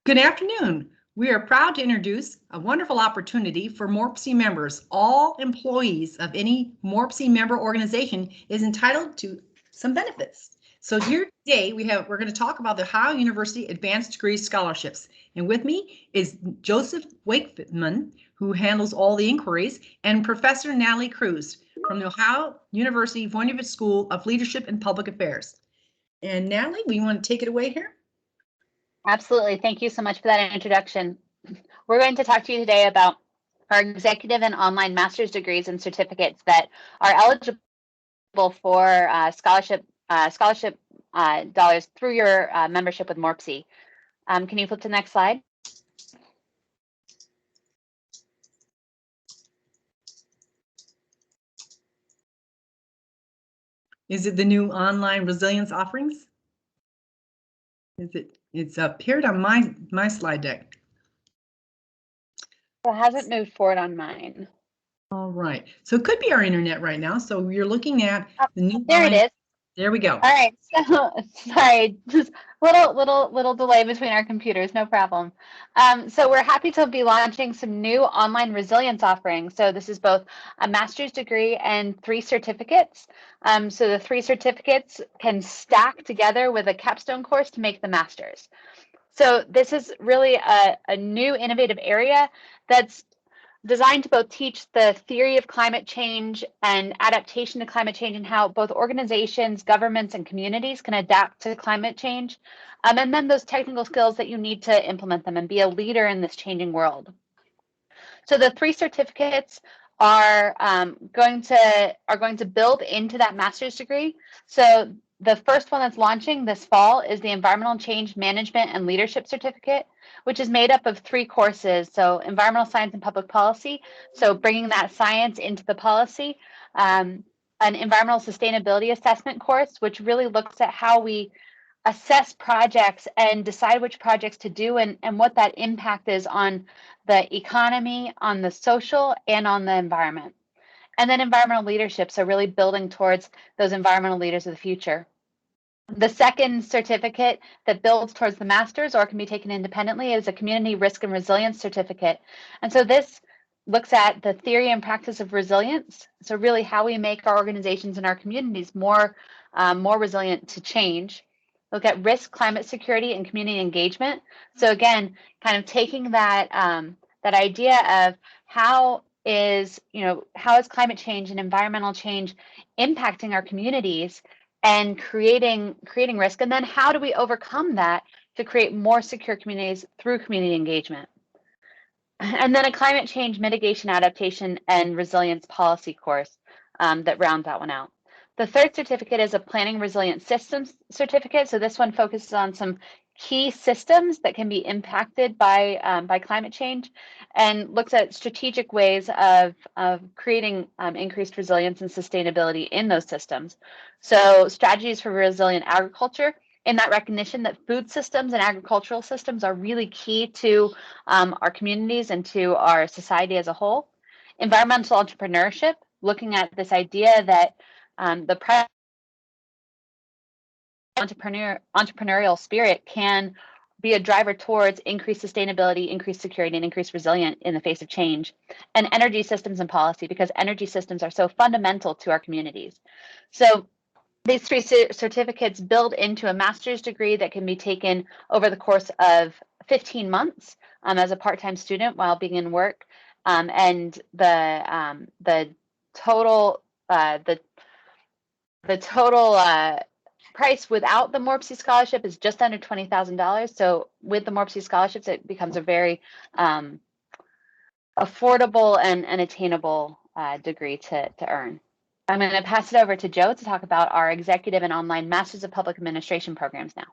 Good afternoon. We are proud to introduce a wonderful opportunity for MORPC members. All employees of any MORPC member organization is entitled to some benefits. So here today we're going to talk about the Ohio University Advanced Degree Scholarships. And with me is Joseph Wakeman, who handles all the inquiries, and Professor Natalie Cruz from the Ohio University Voinovich School of Leadership and Public Affairs. And Natalie, we want to take it away here? Absolutely. Thank you so much for that introduction. We're going to talk to you today about our executive and online master's degrees and certificates that are eligible for scholarship dollars through your membership with MORPC. Can you flip to the next slide? Is it the new online resilience offerings? It's appeared on my slide deck. It hasn't moved forward on mine. All right, so it could be our internet right now. So you're looking at the new. There it is. There we go. All right, so sorry, just little delay between our computers, no problem. So we're happy to be launching some new online resilience offerings. So this is both a master's degree and 3 certificates. So the 3 certificates can stack together with a capstone course to make the master's. So this is really a new innovative area that's designed to both teach the theory of climate change and adaptation to climate change and how both organizations, governments, and communities can adapt to climate change, and then those technical skills that you need to implement them and be a leader in this changing world. So the 3 certificates are going to build into that master's degree. So the first one that's launching this fall is the Environmental Change Management and Leadership Certificate, which is made up of 3 courses. So environmental science and public policy, so bringing that science into the policy, an environmental sustainability assessment course, which really looks at how we assess projects and decide which projects to do and what that impact is on the economy, on the social, and on the environment. And then environmental leadership, so really building towards those environmental leaders of the future. The second certificate that builds towards the master's or can be taken independently is a community risk and resilience certificate. And so this looks at the theory and practice of resilience. So really how we make our organizations and our communities more resilient to change. Look at risk, climate security, and community engagement. So again, kind of taking that that idea of how is climate change and environmental change impacting our communities and creating risk, and then how do we overcome that to create more secure communities through community engagement. And then a climate change mitigation, adaptation, and resilience policy course that rounds that one out. The third certificate is a planning resilient systems certificate. So this one focuses on some key systems that can be impacted by climate change and looks at strategic ways of creating increased resilience and sustainability in those systems. So strategies for resilient agriculture, in that recognition that food systems and agricultural systems are really key to our communities and to our society as a whole. Environmental entrepreneurship, looking at this idea that the entrepreneurial spirit can be a driver towards increased sustainability, increased security, and increased resilience in the face of change. And energy systems and policy, because energy systems are so fundamental to our communities. So these 3 certificates build into a master's degree that can be taken over the course of 15 months as a part-time student while being in work. And the total price without the MORPC scholarship is just under $20,000. So with the MORPC scholarships, it becomes a very affordable and attainable degree to earn. I'm going to pass it over to Joe to talk about our executive and online Masters of Public Administration programs now.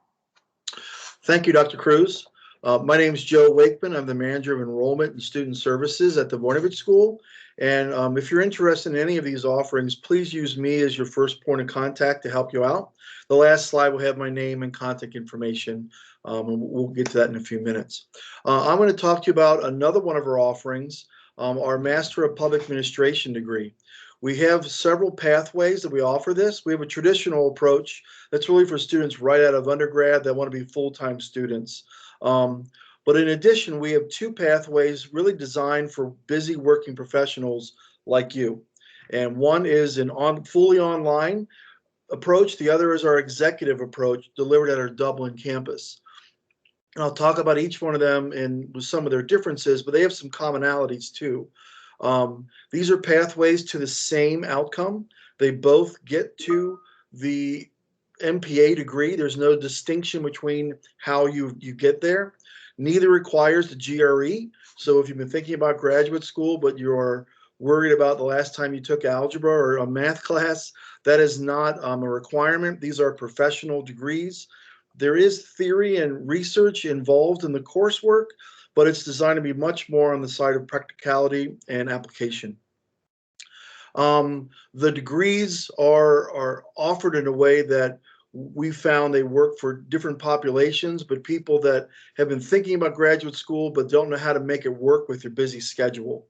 Thank you, Dr. Cruz. My name is Joe Wakeman. I'm the Manager of Enrollment and Student Services at the Voinovich School. And if you're interested in any of these offerings, please use me as your first point of contact to help you out. The last slide will have my name and contact information, and we'll get to that in a few minutes. I'm going to talk to you about another one of our offerings, our Master of Public Administration degree. We have several pathways that we offer this. We have a traditional approach that's really for students right out of undergrad that want to be full-time students. But But in addition, we have 2 pathways really designed for busy working professionals like you. And one is an fully online approach. The other is our executive approach delivered at our Dublin campus. And I'll talk about each one of them and with some of their differences, but they have some commonalities too. These are pathways to the same outcome. They both get to the MPA degree. There's no distinction between how you get there. Neither requires the GRE. So if you've been thinking about graduate school, but you're worried about the last time you took algebra or a math class, that is not a requirement. These are professional degrees. There is theory and research involved in the coursework, but it's designed to be much more on the side of practicality and application. The degrees are offered in a way that we found they work for different populations, but people that have been thinking about graduate school but don't know how to make it work with their busy schedule.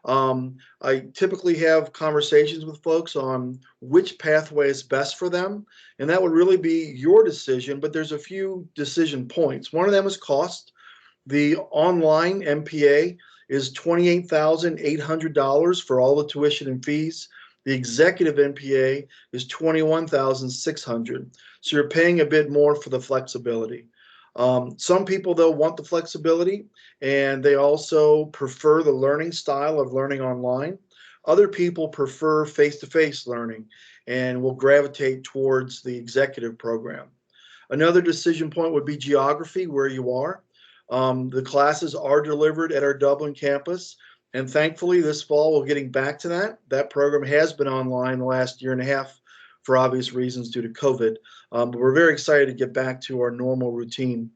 I typically have conversations with folks on which pathway is best for them, and that would really be your decision, but there's a few decision points. One of them is cost. The online MPA is $28,800 for all the tuition and fees. The executive MPA is $21,600. So you're paying a bit more for the flexibility. Some people, though, want the flexibility, and they also prefer the learning style of learning online. Other people prefer face-to-face learning and will gravitate towards the executive program. Another decision point would be geography, where you are. The classes are delivered at our Dublin campus, and thankfully this fall we're getting back to that. That program has been online the last year and a half for obvious reasons due to COVID, but we're very excited to get back to our normal routine.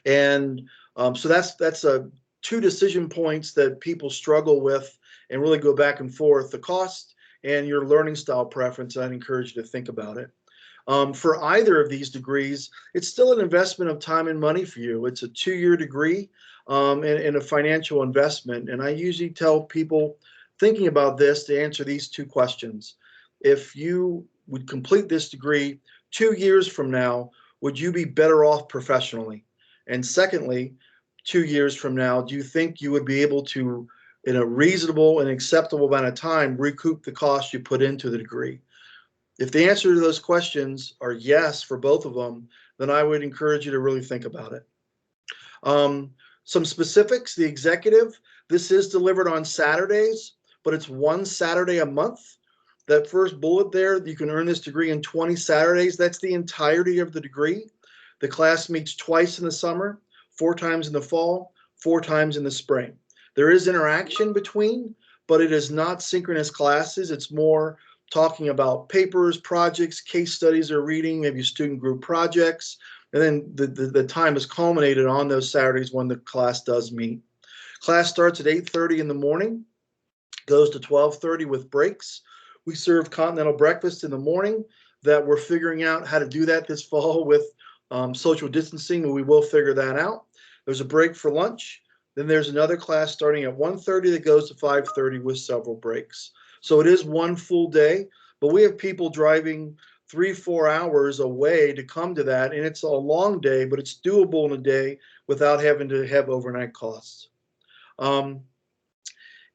And so that's 2 decision points that people struggle with and really go back and forth: the cost and your learning style preference. I'd encourage you to think about it. For either of these degrees, it's still an investment of time and money for you. It's a 2-year degree and a financial investment. And I usually tell people thinking about this to answer these 2 questions. If you would complete this degree 2 years from now, would you be better off professionally? And secondly, 2 years from now, do you think you would be able to, in a reasonable and acceptable amount of time, recoup the cost you put into the degree? If the answer to those questions are yes for both of them, then I would encourage you to really think about it. Some specifics: the executive, this is delivered on Saturdays, but it's 1 Saturday a month. That first bullet there, you can earn this degree in 20 Saturdays. That's the entirety of the degree. The class meets twice in the summer, 4 times in the fall, 4 times in the spring. There is interaction between, but it is not synchronous classes. It's more talking about papers, projects, case studies or reading, maybe student group projects. And then the time is culminated on those Saturdays when the class does meet. Class starts at 8:30 in the morning, goes to 12:30 with breaks. We serve continental breakfast in the morning that we're figuring out how to do that this fall with social distancing, and we will figure that out. There's a break for lunch. Then there's another class starting at 1:30 that goes to 5:30 with several breaks. So it is 1 full day, but we have people driving 3-4 hours away to come to that, and it's a long day, but it's doable in a day without having to have overnight costs.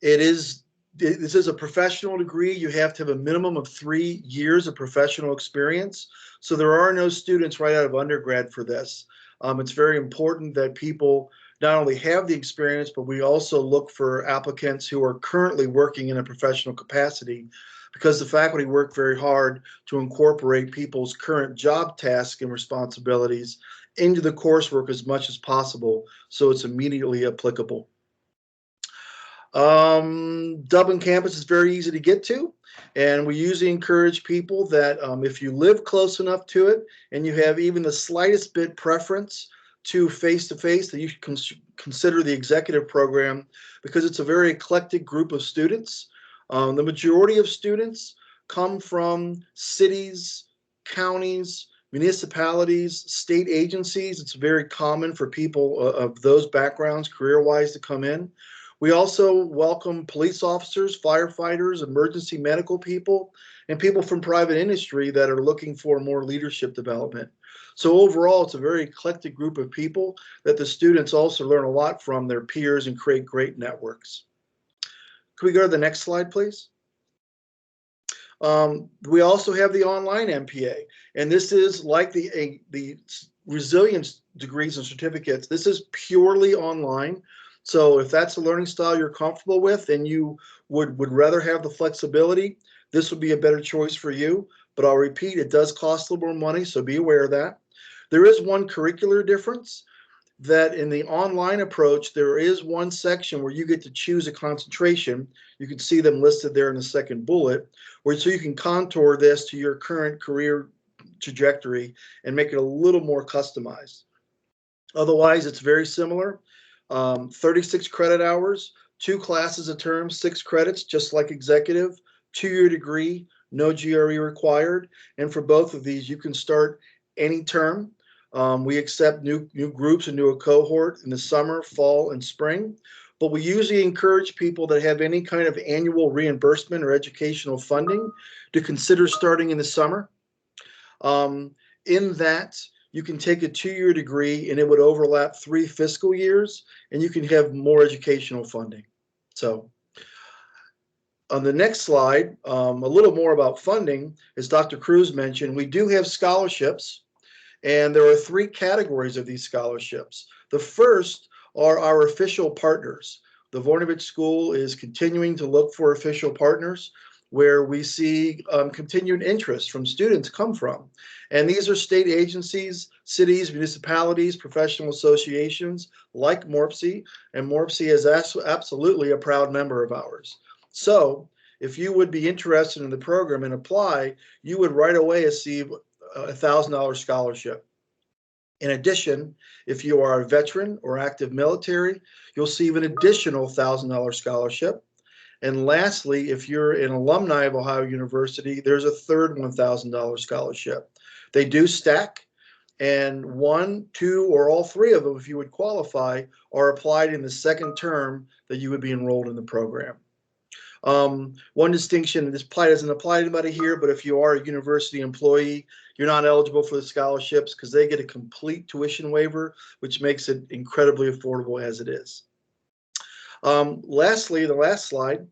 This is a professional degree. You have to have a minimum of 3 years of professional experience. So there are no students right out of undergrad for this. It's very important that people not only have the experience, but we also look for applicants who are currently working in a professional capacity, because the faculty work very hard to incorporate people's current job tasks and responsibilities into the coursework as much as possible, so it's immediately applicable. Dublin campus is very easy to get to, and we usually encourage people that if you live close enough to it and you have even the slightest bit preference to face-to-face, that you should consider the executive program, because it's a very eclectic group of students. The majority of students come from cities, counties, municipalities, state agencies. It's very common for people of those backgrounds career-wise to come in. We also welcome police officers, firefighters, emergency medical people, and people from private industry that are looking for more leadership development. So overall, it's a very eclectic group of people that the students also learn a lot from their peers and create great networks. Can we go to the next slide, please? We also have the online MPA, and this is like the resilience degrees and certificates. This is purely online. So if that's a learning style you're comfortable with and you would rather have the flexibility, this would be a better choice for you. But I'll repeat, it does cost a little more money, so be aware of that. There is one curricular difference, that in the online approach, there is one section where you get to choose a concentration. You can see them listed there in the second bullet, where so you can contour this to your current career trajectory and make it a little more customized. Otherwise, it's very similar. 36 credit hours, 2 classes a term, 6 credits, just like executive, 2-year degree, no GRE required. And for both of these, you can start any term. We accept new groups and new cohort in the summer, fall, and spring. But we usually encourage people that have any kind of annual reimbursement or educational funding to consider starting in the summer. In that, you can take a 2-year degree and it would overlap 3 fiscal years, and you can have more educational funding. So on the next slide, a little more about funding. As Dr. Cruz mentioned, we do have scholarships, and there are 3 categories of these scholarships. The first are our official partners. The Voinovich School is continuing to look for official partners where we see continued interest from students come from. And these are state agencies, cities, municipalities, professional associations like MORPC, and MORPC is absolutely a proud member of ours. So if you would be interested in the program and apply, you would right away receive a $1,000 scholarship. In addition, if you are a veteran or active military, you'll receive an additional $1,000 scholarship. And lastly, if you're an alumni of Ohio University, there's a third $1,000 scholarship. They do stack, and 1, 2, or all 3 of them, if you would qualify, are applied in the second term that you would be enrolled in the program. One distinction, this doesn't apply to anybody here, but if you are a university employee, you're not eligible for the scholarships because they get a complete tuition waiver, which makes it incredibly affordable as it is. Lastly, the last slide,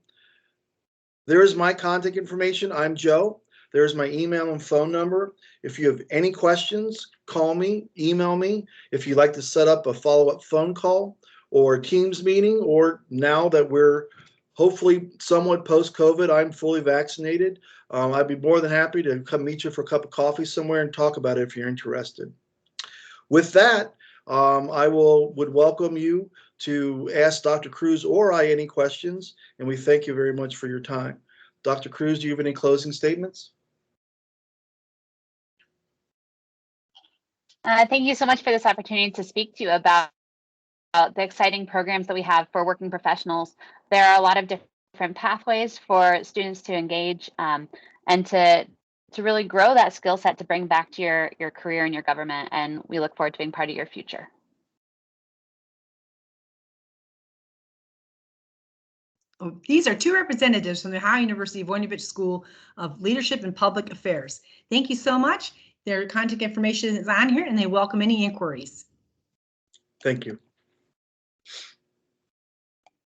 there is my contact information. I'm Joe. There's my email and phone number. If you have any questions, call me, email me. If you'd like to set up a follow-up phone call or a Teams meeting, or now that we're hopefully somewhat post-COVID, I'm fully vaccinated, I'd be more than happy to come meet you for a cup of coffee somewhere and talk about it if you're interested. With that, I would welcome you to ask Dr. Cruz or I any questions, and we thank you very much for your time. Dr. Cruz, do you have any closing statements? Thank you so much for this opportunity to speak to you about the exciting programs that we have for working professionals. There are a lot of different pathways for students to engage and to really grow that skill set to bring back to your career and your government. And we look forward to being part of your future. These are 2 representatives from the Ohio University Voinovich School of Leadership and Public Affairs. Thank you so much. Their contact information is on here, and they welcome any inquiries. Thank you.